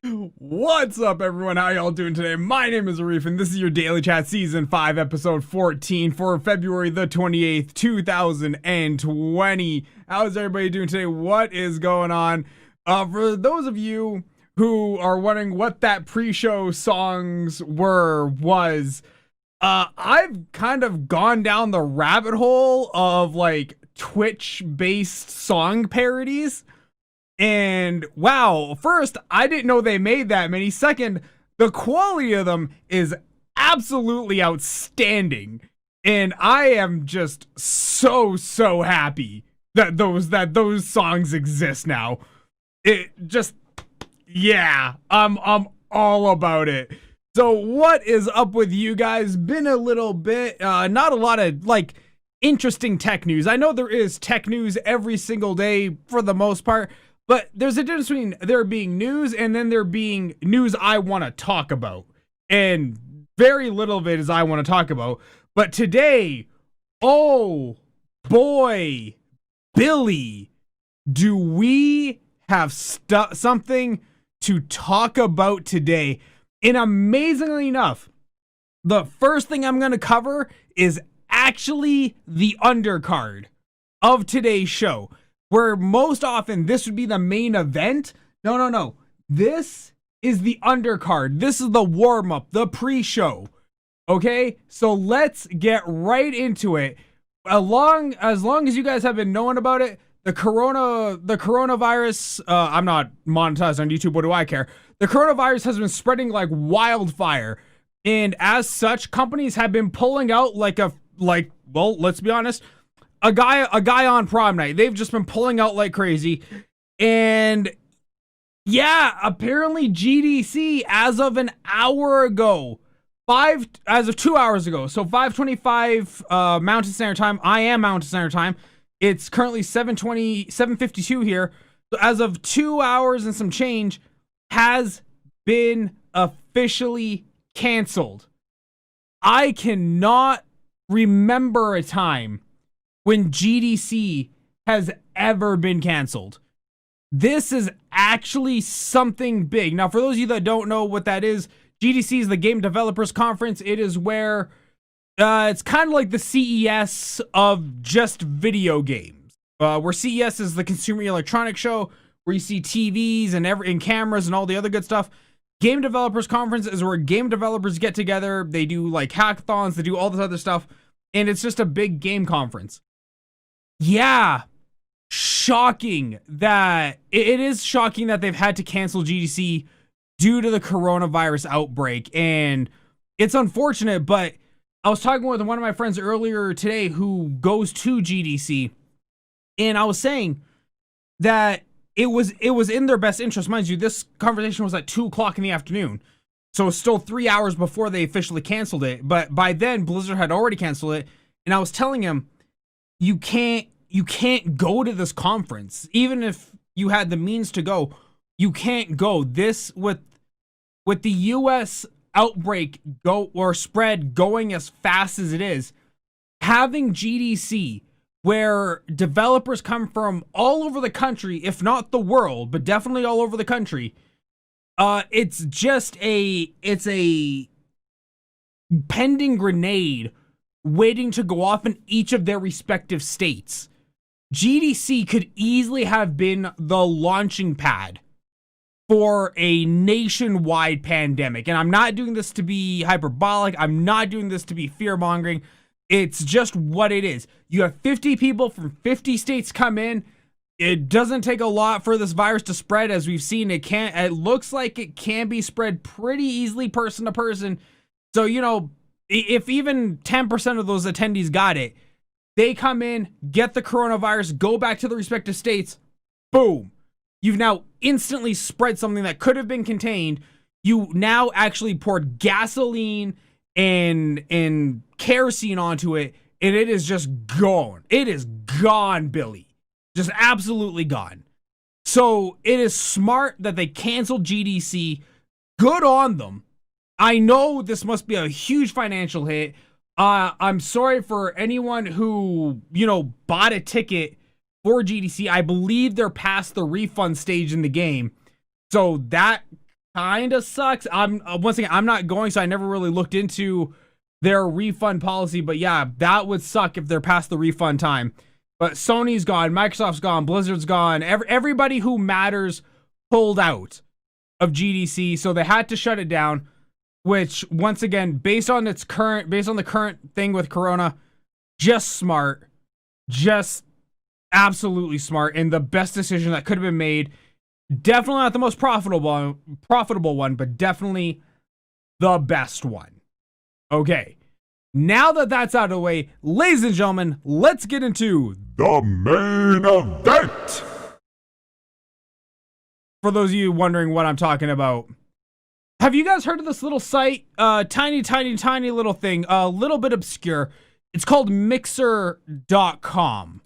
What's up, everyone? How y'all doing today? My name is Arif, and this is your Daily Chat Season 5, Episode 14 for February the 28th, 2020. How's everybody doing today? What is going on? For those of you who are wondering what that pre-show songs was, I've kind of gone down the rabbit hole of, like, Twitch-based song parodies. And wow, first, I didn't know they made that many. Second, the quality of them is absolutely outstanding. And I am just so happy that those songs exist now. It just, yeah, I'm all about it. So what is up with you guys? Been a little bit, not a lot of, like, interesting tech news. I know there is tech news every single day for the most part. But there's a difference between there being news and then there being news I want to talk about. And very little of it is I want to talk about. But today, oh boy, Billy, do we have something to talk about today. And amazingly enough, the first thing I'm going to cover is actually the undercard of today's show. Where most often this would be the main event. No. This is the undercard. This is the warm-up, the pre-show. Okay? So let's get right into it. As long as you guys have been knowing about it, the coronavirus, I'm not monetized on YouTube, what do I care? The coronavirus has been spreading like wildfire. And as such, companies have been pulling out well, let's be honest, a guy on prom night. They've just been pulling out like crazy. And yeah, apparently GDC as of an hour ago, as of 2 hours ago, so 5:25 Mountain Standard Time. I am Mountain Standard Time. It's currently 7:52 here. So as of 2 hours and some change, has been officially canceled. I cannot remember a time when GDC has ever been canceled. This is actually something big. Now, for those of you that don't know what that is, GDC is the Game Developers Conference. It is where it's kind of like the CES of just video games. Where CES is the Consumer Electronics Show, where you see TVs and cameras and all the other good stuff. Game Developers Conference is where game developers get together. They do like hackathons. They do all this other stuff. And it's just a big game conference. Yeah, shocking that it is shocking that they've had to cancel GDC due to the coronavirus outbreak. And it's unfortunate, but I was talking with one of my friends earlier today who goes to GDC, and I was saying that it was in their best interest. Mind you, this conversation was at 2:00 in the afternoon. So it's still 3 hours before they officially canceled it. But by then, Blizzard had already canceled it. And I was telling him, you can't go to this conference. Even if you had the means to go, you can't go. This with the US outbreak spread going as fast as it is, having GDC where developers come from all over the country, if not the world, but definitely all over the country, it's a pending grenade waiting to go off in each of their respective states. GDC could easily have been the launching pad for a nationwide pandemic. And I'm not doing this to be hyperbolic. I'm not doing this to be fear-mongering. It's just what it is. You have 50 people from 50 states come in. It doesn't take a lot for this virus to spread. As we've seen, it looks like it can be spread pretty easily person to person. So, you know, if even 10% of those attendees got it, they come in, get the coronavirus, go back to the respective states, boom. You've now instantly spread something that could have been contained. You now actually poured gasoline and kerosene onto it, and it is just gone. It is gone, Billy. Just absolutely gone. So it is smart that they canceled GDC. Good on them. I know this must be a huge financial hit. I'm sorry for anyone who, bought a ticket for GDC. I believe they're past the refund stage in the game. So that kind of sucks. Once again, I'm not going, so I never really looked into their refund policy. But yeah, that would suck if they're past the refund time. But Sony's gone, Microsoft's gone, Blizzard's gone. Everybody who matters pulled out of GDC, so they had to shut it down. Which, once again, based on the current thing with Corona, just smart, just absolutely smart, and the best decision that could have been made. Definitely not the most profitable one, but definitely the best one. Okay, now that that's out of the way, ladies and gentlemen, let's get into the main event. For those of you wondering what I'm talking about, have you guys heard of this little site? Tiny little thing, a little bit obscure. It's called Mixer.com.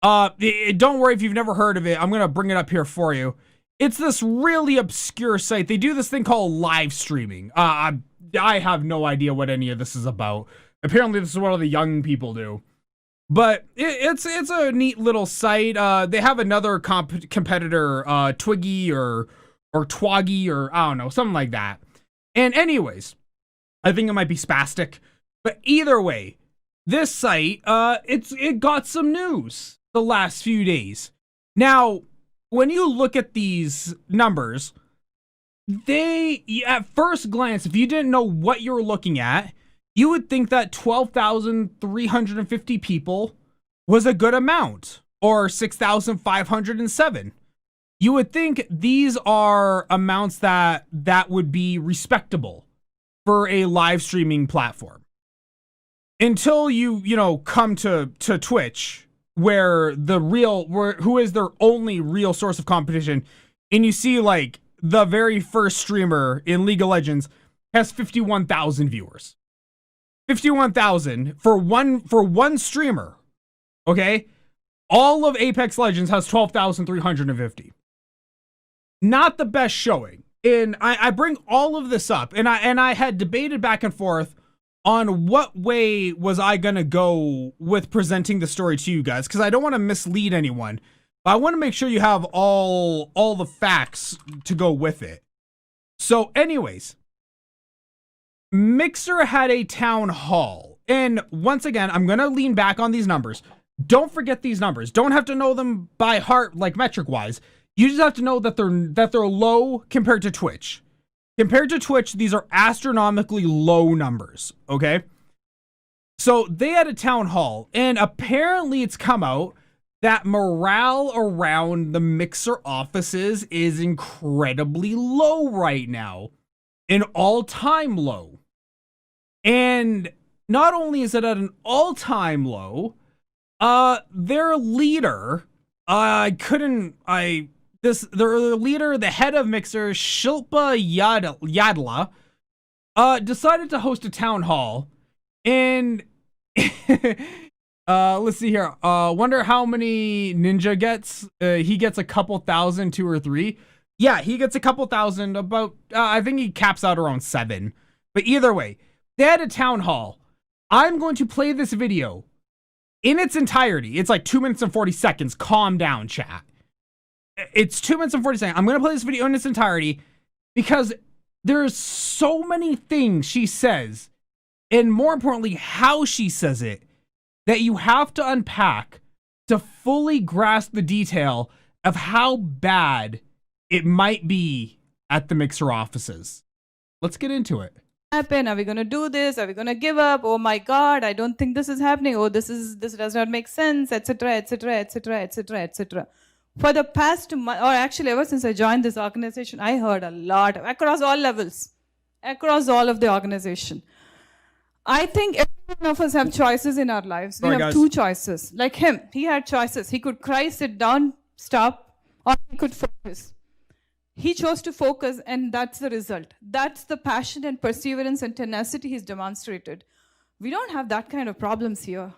Don't worry if you've never heard of it. I'm going to bring it up here for you. It's this really obscure site. They do this thing called live streaming. I have no idea what any of this is about. Apparently, this is what all the young people do. But it's a neat little site. They have another competitor, Twiggy or Twoggy, or I don't know, something like that. And anyways, I think it might be Spastic. But either way, this site, it got some news the last few days. Now, when you look at these numbers, at first glance, if you didn't know what you were looking at, you would think that 12,350 people was a good amount, or 6,507. You would think these are amounts that would be respectable for a live streaming platform. Until you come to Twitch, who is their only real source of competition, and you see like the very first streamer in League of Legends has 51,000 viewers. 51,000 for one streamer. Okay? All of Apex Legends has 12,350. Not the best showing. And I bring all of this up, and I had debated back and forth on what way was I gonna go with presenting the story to you guys, because I don't want to mislead anyone. But I want to make sure you have all the facts to go with it. So anyways, Mixer had a town hall. And once again, I'm gonna lean back on these numbers. Don't forget these numbers. Don't have to know them by heart, like metric-wise. You just have to know that they're low compared to Twitch. Compared to Twitch, these are astronomically low numbers, okay? So they had a town hall, and apparently it's come out that morale around the Mixer offices is incredibly low right now. An all-time low. And not only is it at an all-time low, their leader, their leader, the head of Mixer, Shilpa Yadla, decided to host a town hall, and let's see here. Wonder how many Ninja gets. He gets a couple thousand, 2 or 3. Yeah, he gets a couple thousand. About I think he caps out around 7. But either way, they had a town hall. I'm going to play this video in its entirety. It's like 2 minutes and 40 seconds. Calm down, chat. It's 2 minutes and 40 seconds. I'm going to play this video in its entirety because there's so many things she says, and more importantly, how she says it, that you have to unpack to fully grasp the detail of how bad it might be at the Mixer offices. Let's get into it. Happen? Are we going to do this? Are we going to give up? Oh my God, I don't think this is happening. Oh, this does not make sense, etc., etc., etc., etc., etc. For the past month, or actually ever since I joined this organization, I heard a lot across all levels, across all of the organization. I think every one of us have choices in our lives. We have 2 choices. Like him, he had choices. He could cry, sit down, stop, or he could focus. He chose to focus, and that's the result. That's the passion and perseverance and tenacity he's demonstrated. We don't have that kind of problems here.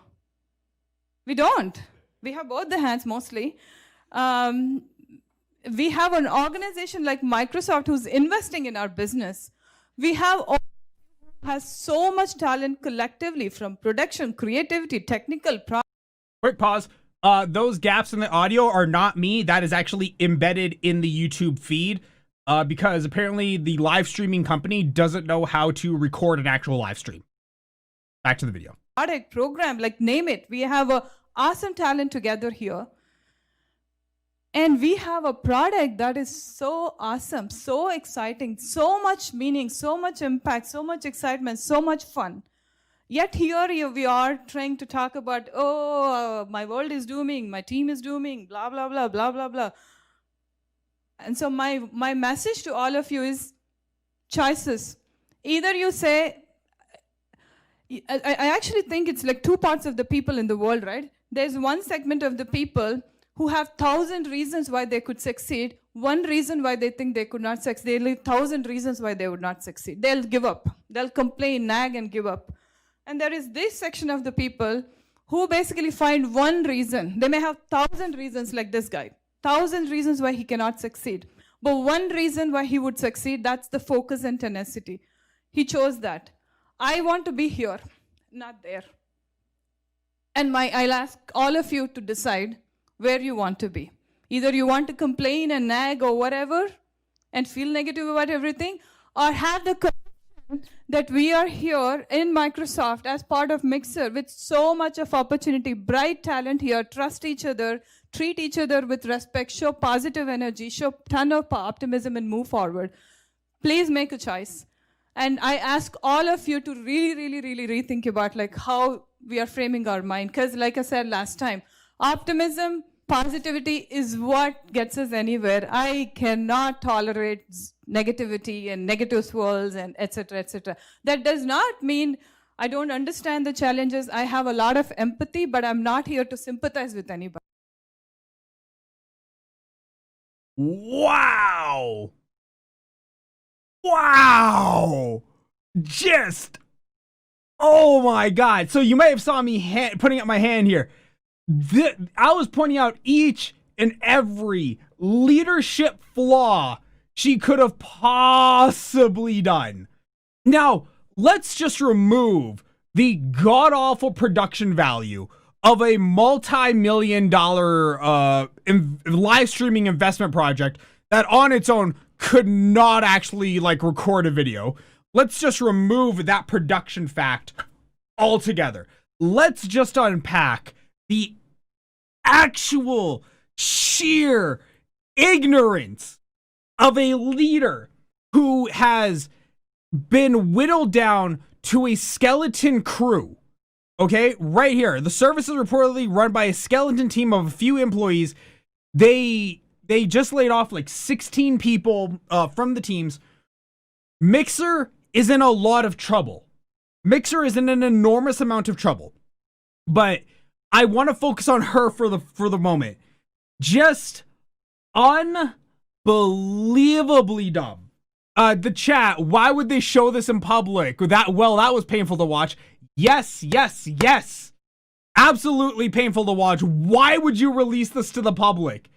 We don't. We have both the hands mostly. We have an organization like Microsoft who's investing in our business. We have has so much talent collectively, from production, creativity, technical. Quick pause. Those gaps in the audio are not me. That is actually embedded in the YouTube feed. because apparently the live streaming company doesn't know how to record an actual live stream. Back to the video. Product, program, like name it. We have a awesome talent together here. And we have a product that is so awesome, so exciting, so much meaning, so much impact, so much excitement, so much fun. Yet here we are trying to talk about, my world is dooming, my team is dooming, blah, blah, blah, blah, blah, blah. And so my message to all of you is choices. Either you say, I actually think it's like two parts of the people in the world, right? There's one segment of the people who have 1,000 reasons why they could succeed, one reason why they think they could not succeed. They leave 1,000 reasons why they would not succeed. They'll give up. They'll complain, nag, and give up. And there is this section of the people who basically find one reason. They may have 1,000 reasons like this guy, 1,000 reasons why he cannot succeed. But one reason why he would succeed, that's the focus and tenacity. He chose that. I want to be here, not there. And I'll ask all of you to decide where you want to be. Either you want to complain and nag or whatever and feel negative about everything, or have the conviction that we are here in Microsoft as part of Mixer with so much of opportunity, bright talent here, trust each other, treat each other with respect, show positive energy, show ton of optimism and move forward. Please make a choice. And I ask all of you to really, really, really rethink about like how we are framing our mind. Because like I said last time, optimism, positivity is what gets us anywhere. I cannot tolerate negativity and negative swirls and etc., etc. That does not mean I don't understand the challenges. I have a lot of empathy, but I'm not here to sympathize with anybody. Wow. Wow. Just, oh my God. So you may have saw me putting up my hand here. I was pointing out each and every leadership flaw she could have possibly done. Now, let's just remove the god-awful production value of a multi-million-dollar live streaming investment project that on its own could not actually like record a video. Let's just remove that production fact altogether. Let's just unpack the actual sheer ignorance of a leader who has been whittled down to a skeleton crew. Okay, right here. The service is reportedly run by a skeleton team of a few employees. They just laid off like 16 people from the teams. Mixer is in a lot of trouble. Mixer is in an enormous amount of trouble. But I want to focus on her for the moment. Just unbelievably dumb. The chat, why would they show this in public? That was painful to watch. Yes. Absolutely painful to watch. Why would you release this to the public?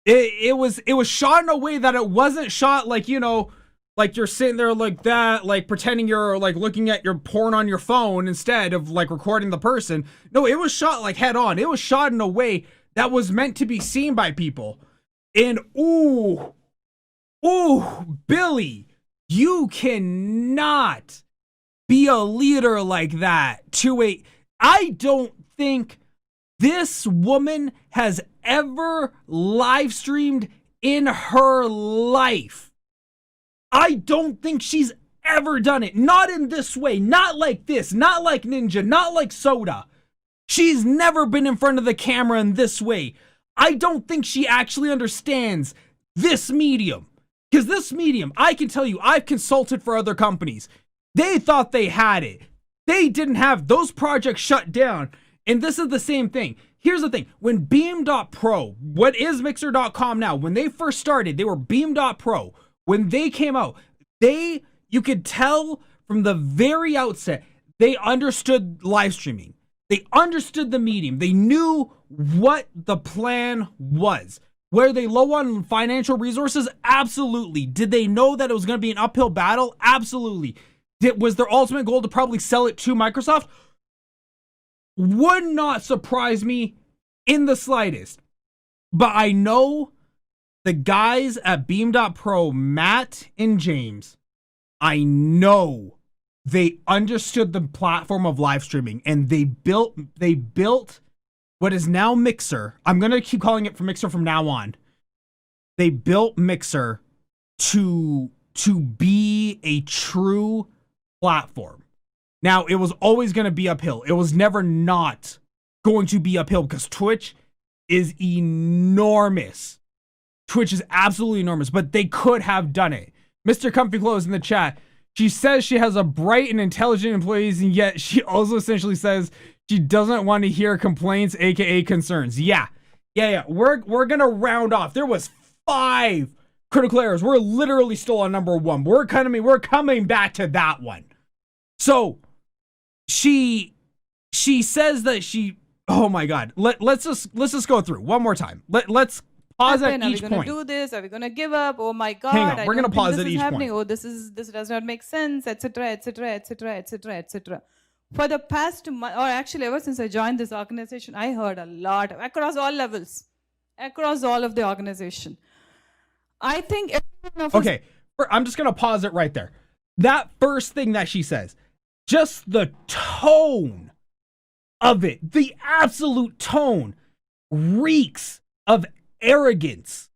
It was shot in a way that it wasn't shot like, you know, like you're sitting there like that, like pretending you're like looking at your porn on your phone instead of like recording the person. No, it was shot like head on. It was shot in a way that was meant to be seen by people. And ooh, Billy, you cannot be a leader like that I don't think this woman has ever live streamed in her life. I don't think she's ever done it. Not in this way. Not like this. Not like Ninja. Not like Soda. She's never been in front of the camera in this way. I don't think she actually understands this medium. Because this medium, I can tell you, I've consulted for other companies. They thought they had it. They didn't have those projects shut down. And this is the same thing. Here's the thing. When Beam.pro, what is Mixer.com now, when they first started, they were Beam.pro. When they came out, you could tell from the very outset, they understood live streaming. They understood the medium. They knew what the plan was. Were they low on financial resources? Absolutely. Did they know that it was going to be an uphill battle? Absolutely. Was their ultimate goal to probably sell it to Microsoft? Would not surprise me in the slightest. But I know the guys at Beam.pro, Matt and James, I know they understood the platform of live streaming, and they built what is now Mixer. I'm going to keep calling it for Mixer from now on. They built Mixer to be a true platform. Now, it was always going to be uphill. It was never not going to be uphill because Twitch is enormous. Twitch is absolutely enormous, but they could have done it. Mr. Comfy Clothes in the chat, she says she has a bright and intelligent employees, and yet she also essentially says she doesn't want to hear complaints, aka concerns. Yeah. We're gonna round off. There was 5 critical errors. We're literally still on number 1. We're coming back to that one. So she says that she. Oh my God. Let's just go through one more time. Let's pause at each point. Are we going to do this? Are we going to give up? Oh my God. Hang on. We're going to pause at each point. Oh, this does not make sense, etc., etc., etc., etc., etc. For the past month, or actually ever since I joined this organization, I heard a lot across all levels, across all of the organization. I think everyone of us. Okay. I'm just going to pause it right there. That first thing that she says, just the tone of it, the absolute tone reeks of arrogance,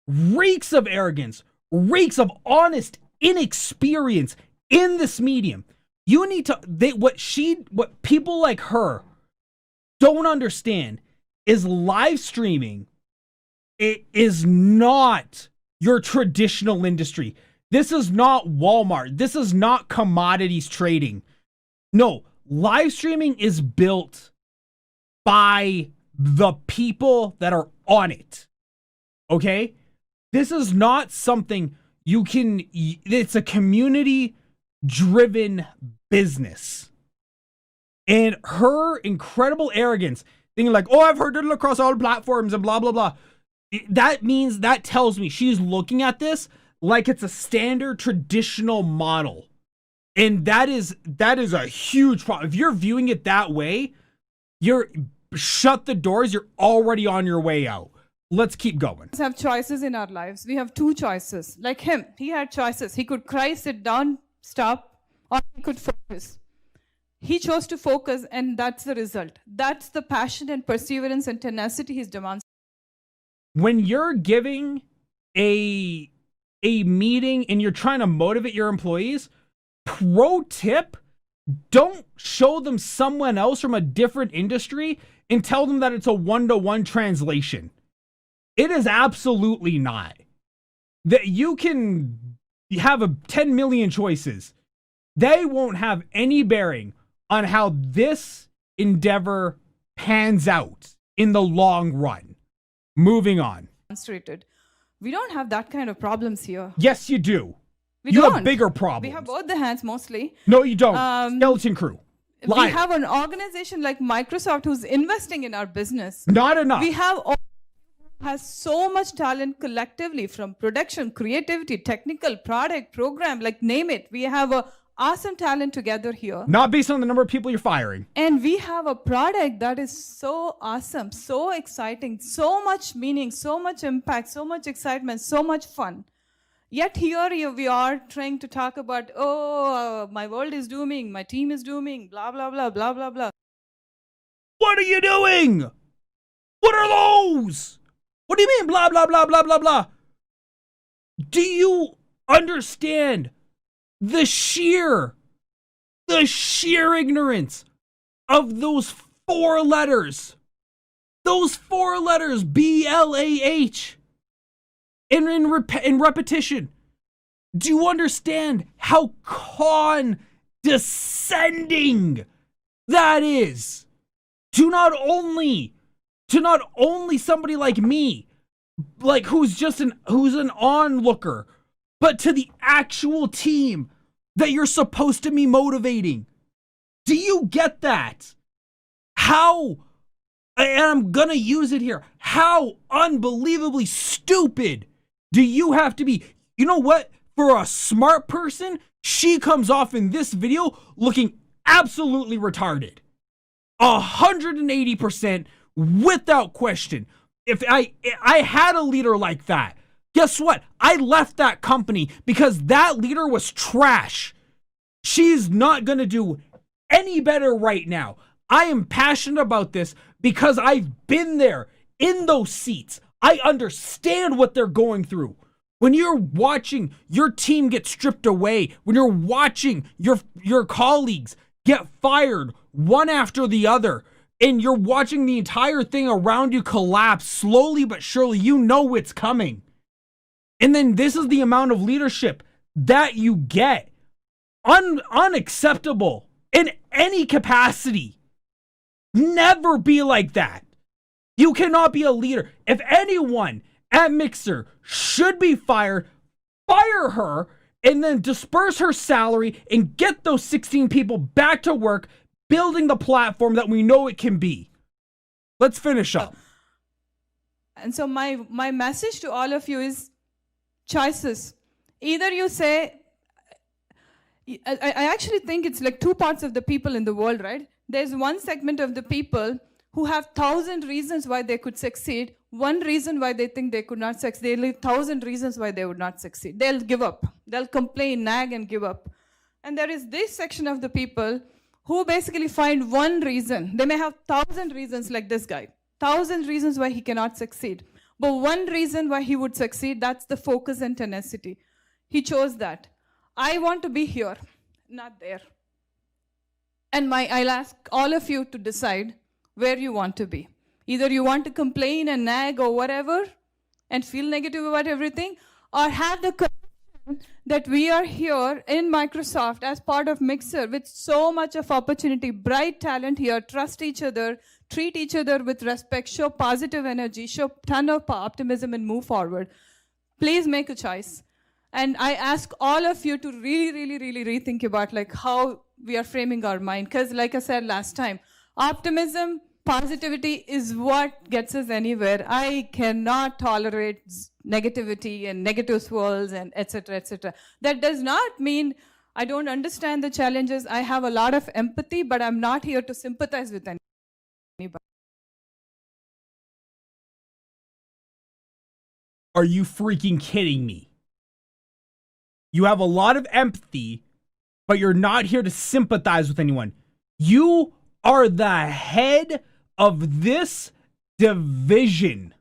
reeks of honest inexperience in this medium. You need to, what people like her don't understand is live streaming. It is not your traditional industry. This is not Walmart. This is not commodities trading. No, live streaming is built by the people that are on it. Okay? This is not something it's a community driven business. And her incredible arrogance, thinking like, oh, I've heard it across all platforms and blah, blah, blah. That tells me she's looking at this like it's a standard traditional model. And that is a huge problem. If you're viewing it that way, shut the doors, you're already on your way out. Let's keep going. We have choices in our lives. We have 2 choices. Like him, he had choices. He could cry, sit down, stop, or he could focus. He chose to focus, and that's the result. That's the passion and perseverance and tenacity he's demonstrating. When you're giving a meeting and you're trying to motivate your employees, pro tip, don't show them someone else from a different industry and tell them that it's a 1-to-1 translation. It is absolutely not. That you can have 10 million choices. They won't have any bearing on how this endeavor pans out in the long run. Moving on. We don't have that kind of problems here. Yes, you do. You have bigger problems. We have both the hands mostly. No, you don't. Skeleton crew. Liar. We have an organization like Microsoft who's investing in our business. Not enough. We have has so much talent collectively, from production, creativity, technical, product, program, like name it. We have a awesome talent together here. Not based on the number of people you're firing. And we have a product that is so awesome, so exciting, so much meaning, so much impact, so much excitement, so much fun. Yet here we are trying to talk about, my world is dooming, my team is dooming, blah, blah, blah, blah, blah, blah. What are you doing? What are those? What do you mean, blah, blah, blah, blah, blah, blah? Do you understand the sheer ignorance of those 4 letters? Those 4 letters, BLAH. In repetition. Do you understand how condescending that is? To not only somebody like me, like who's an onlooker, but to the actual team that you're supposed to be motivating. Do you get that? How, and I'm gonna use it here, how unbelievably stupid do you have to be? You know what? For a smart person, she comes off in this video looking absolutely retarded. 180% without question. If I had a leader like that, Guess what? I left that company because that leader was trash. She's not going to do any better right now. I am passionate about this because I've been there in those seats. I understand what they're going through. When you're watching your team get stripped away, when you're watching your colleagues get fired one after the other, and you're watching the entire thing around you collapse slowly but surely, you know it's coming. And then this is the amount of leadership that you get. Unacceptable in any capacity. Never be like that. You cannot be a leader. If anyone at Mixer should be fired, fire her and then disperse her salary and get those 16 people back to work building the platform that we know it can be. Let's finish up. And so my message to all of you is choices. Either you say, I actually think it's like two parts of the people in the world, right? There's one segment of the people who have 1,000 reasons why they could succeed, one reason why they think they could not succeed. They have 1,000 reasons why they would not succeed. They'll give up. They'll complain, nag, and give up. And there is this section of the people who basically find one reason. They may have 1,000 reasons like this guy, 1,000 reasons why he cannot succeed. But one reason why he would succeed, that's the focus and tenacity. He chose that. I want to be here, not there. And I'll ask all of you to decide where you want to be. Either you want to complain and nag or whatever and feel negative about everything, or have the conviction that we are here in Microsoft as part of Mixer with so much of opportunity, bright talent here, trust each other, treat each other with respect, show positive energy, show ton of optimism and move forward. Please make a choice. And I ask all of you to really rethink about like how we are framing our mind. Because like I said last time, optimism, positivity is what gets us anywhere. I cannot tolerate negativity and negative swirls and etc., etc. That does not mean I don't understand the challenges. I have a lot of empathy, but I'm not here to sympathize with anybody. Are you freaking kidding me? You have a lot of empathy, but you're not here to sympathize with anyone. You are the head of this division.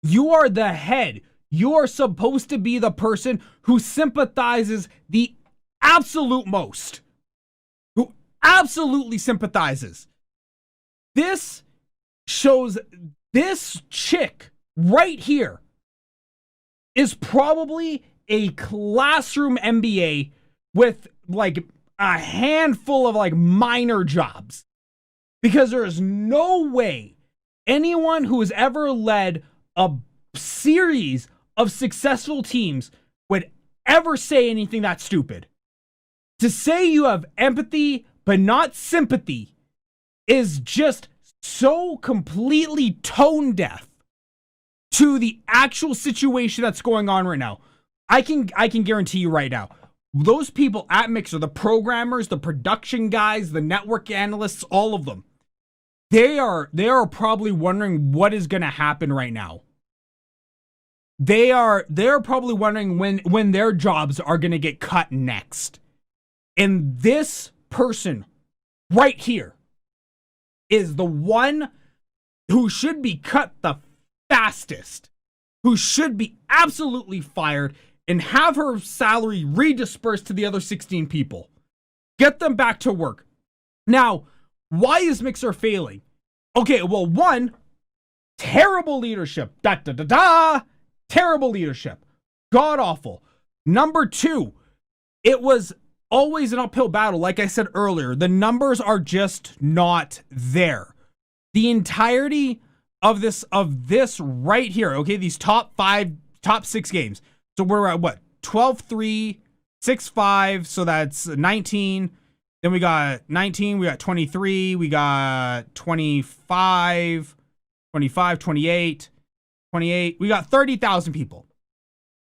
You are the head. You are supposed to be the person who sympathizes the absolute most. Who absolutely sympathizes. This shows this chick right here is probably a classroom MBA with like a handful of like minor jobs, because there is no way anyone who has ever led a series of successful teams would ever say anything that stupid. To say you have empathy but not sympathy is just so completely tone deaf to the actual situation that's going on right now. I can guarantee you right now, those people at Mixer, the programmers, the production guys, the network analysts, all of them, they are probably wondering what is going to happen right now. They're probably wondering when their jobs are going to get cut next. And this person right here is the one who should be cut the fastest, who should be absolutely fired and have her salary redispersed to the other 16 people. Get them back to work. Now, why is Mixer failing? Okay, well, one, terrible leadership. Terrible leadership. God awful. Number two, it was always an uphill battle. Like I said earlier, the numbers are just not there. The entirety of this right here, okay, these top 6 games. So we're at what? 12-3, 6-5, so that's 19. Then we got 19, we got 23, we got 25, 28. We got 30,000 people.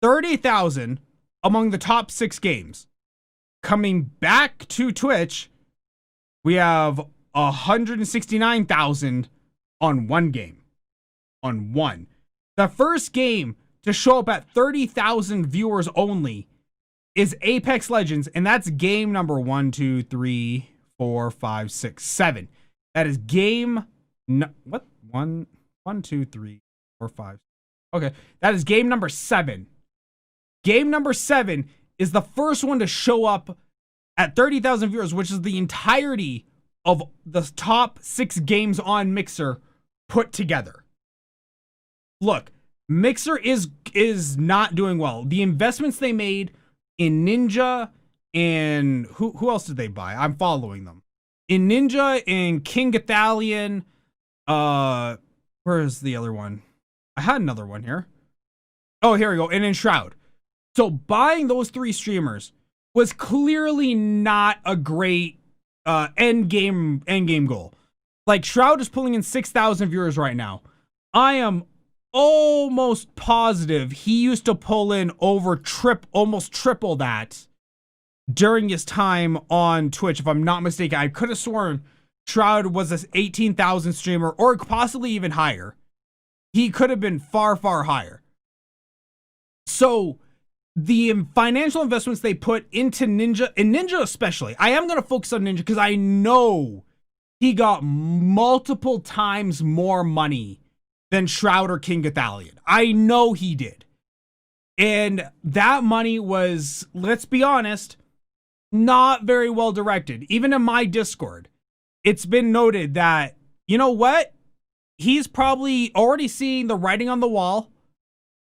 30,000 among the top 6 games. Coming back to Twitch, we have 169,000 on one game. On one. The first game to show up at 30,000 viewers only is Apex Legends, and that's game number 1, 2, 3, 4, 5, 6, 7. That is game what? 1, 2, 3, 4, 5. Okay, that is game number 7. Game number 7 is the first one to show up at 30,000 viewers, which is the entirety of the top 6 games on Mixer put together. Look, Mixer is not doing well. The investments they made in Ninja and who else did they buy? I'm following them. In Ninja and King Gathalion, where's the other one? I had another one here. Oh, here we go. And in Shroud. So buying those 3 streamers was clearly not a great end game goal. Like, Shroud is pulling in 6,000 viewers right now. I am almost positive he used to pull in almost triple that during his time on Twitch, if I'm not mistaken. I could have sworn Shroud was an 18,000 streamer, or possibly even higher. He could have been far, far higher. So the financial investments they put into Ninja, and Ninja especially, I am going to focus on Ninja because I know he got multiple times more money than Shroud or King Gathalion. I know he did. And that money was, let's be honest, not very well directed. Even in my Discord, it's been noted that, you know what? He's probably already seeing the writing on the wall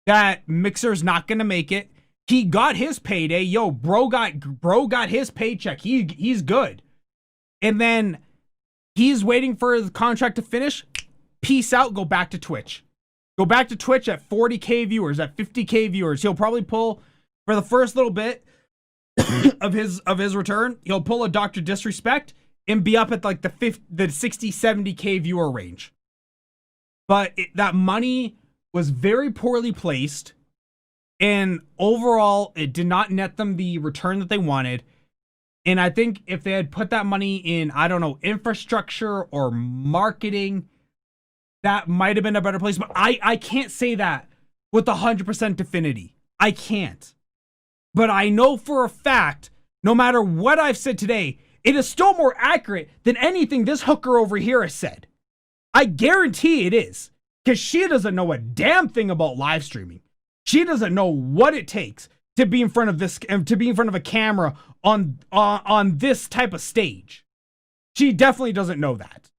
that Mixer's not going to make it. He got his payday. Yo, bro got his paycheck. He's good. And then he's waiting for the contract to finish. Peace out. Go back to Twitch. Go back to Twitch at 40K viewers, at 50K viewers. He'll probably pull, for the first little bit of his return, he'll pull a Dr. Disrespect and be up at like the 60, 70K viewer range. But that money was very poorly placed, and overall, it did not net them the return that they wanted. And I think if they had put that money in, I don't know, infrastructure or marketing, that might have been a better place. But I can't say that with 100% definity. I can't. But I know for a fact, no matter what I've said today, it is still more accurate than anything this hooker over here has said. I guarantee it is. Because she doesn't know a damn thing about live streaming. She doesn't know what it takes to be in front of a camera on this type of stage. She definitely doesn't know that.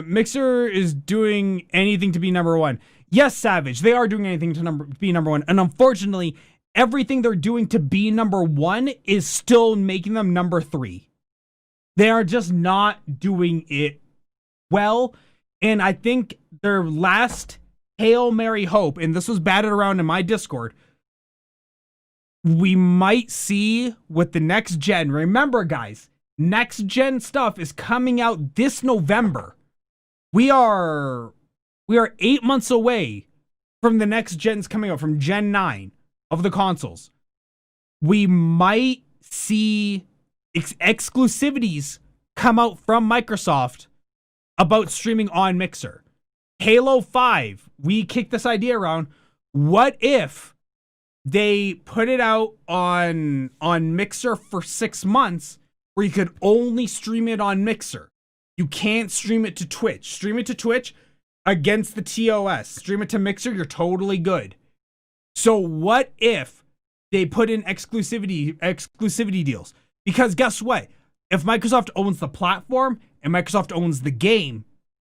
Mixer is doing anything to be number 1. Yes, Savage, they are doing anything to be number 1. And unfortunately, everything they're doing to be number 1 is still making them number 3. They are just not doing it well. And I think their last Hail Mary hope, and this was batted around in my Discord, we might see with the next gen. Remember, guys, next gen stuff is coming out this November. We are 8 months away from the next gens coming out, from Gen 9 of the consoles. We might see exclusivities come out from Microsoft about streaming on Mixer. Halo 5, we kicked this idea around. What if they put it out on Mixer for 6 months where you could only stream it on Mixer? You can't stream it to Twitch. Stream it to Twitch against the TOS. Stream it to Mixer, you're totally good. So what if they put in exclusivity deals? Because guess what? If Microsoft owns the platform and Microsoft owns the game,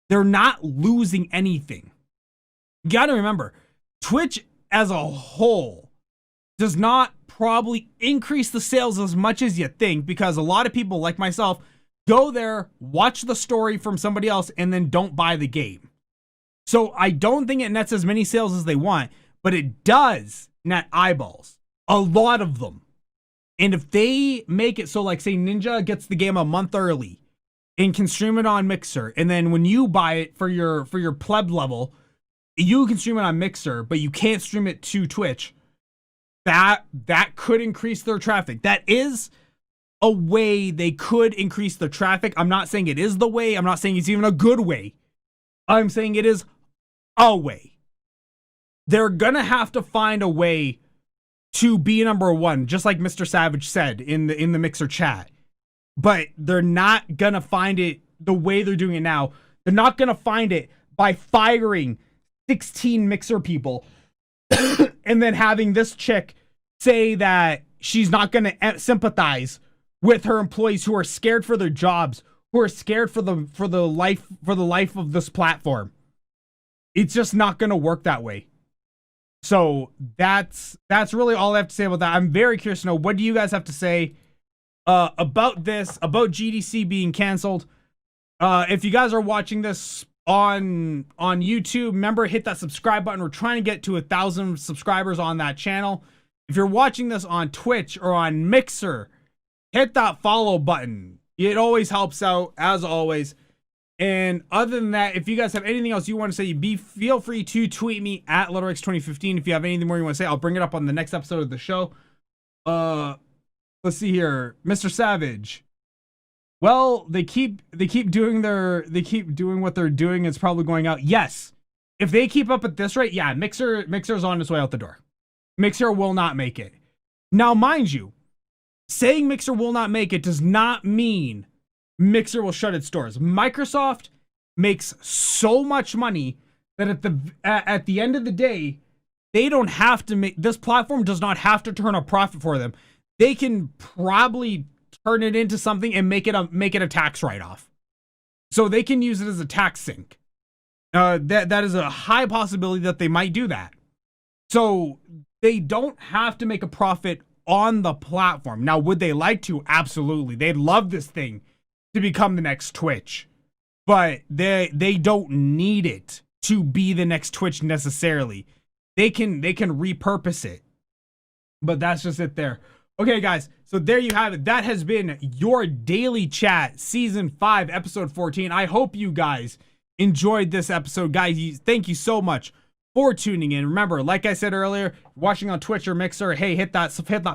they're not losing anything. You gotta remember, Twitch as a whole does not probably increase the sales as much as you think, because a lot of people like myself go there, watch the story from somebody else, and then don't buy the game. So I don't think it nets as many sales as they want, but it does net eyeballs. A lot of them. And if they make it so, like, say Ninja gets the game a month early and can stream it on Mixer, and then when you buy it for your pleb level, you can stream it on Mixer, but you can't stream it to Twitch, that could increase their traffic. That is a way they could increase the traffic. I'm not saying it is the way. I'm not saying it's even a good way. I'm saying it is a way. they're gonna have to find a way to be number one, just like Mr. Savage said in the Mixer chat. But they're not gonna find it the way they're doing it now. They're not gonna find it by firing 16 Mixer people and then having this chick say that she's not gonna sympathize with her employees who are scared for their jobs, who are scared for the life of this platform. It's just not gonna work that way. So that's really all I have to say about that. I'm very curious to know, what do you guys have to say about this, about GDC being canceled? If you guys are watching this on YouTube, remember, hit that subscribe button. We're trying to get to 1,000 subscribers on that channel. If you're watching this on Twitch or on Mixer, hit that follow button. It always helps out, as always. And other than that, if you guys have anything else you want to say, feel free to tweet me at LetterX2015. If you have anything more you want to say, I'll bring it up on the next episode of the show. Let's see here, Mr. Savage. Well, they keep doing what they're doing. It's probably going out. Yes, if they keep up at this rate, yeah, Mixer's on its way out the door. Mixer will not make it. Now, mind you, saying Mixer will not make it does not mean Mixer will shut its doors. Microsoft makes so much money that at the end of the day, they don't have to make, this platform does not have to turn a profit for them. They can probably turn it into something and make it a tax write-off. So they can use it as a tax sink. That is a high possibility that they might do that. So they don't have to make a profit on the platform. Now, would they like to? Absolutely. They'd love this thing to become the next Twitch, but they don't need it to be the next Twitch necessarily. They can repurpose it, but that's just it there. Okay, guys, so there you have it. That has been your Daily Chat Season 5, Episode 14. I hope you guys enjoyed this episode. Guys, thank you so much for tuning in. Remember, like I said earlier, watching on Twitch or Mixer, hey, hit that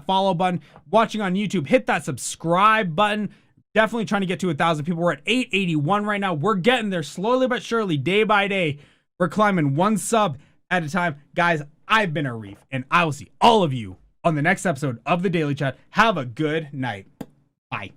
follow button. Watching on YouTube, hit that subscribe button. Definitely trying to get to 1,000 people. We're at 881 right now. We're getting there slowly but surely, day by day. We're climbing one sub at a time. Guys, I've been Arif, and I will see all of you on the next episode of the Daily Chat. Have a good night. Bye.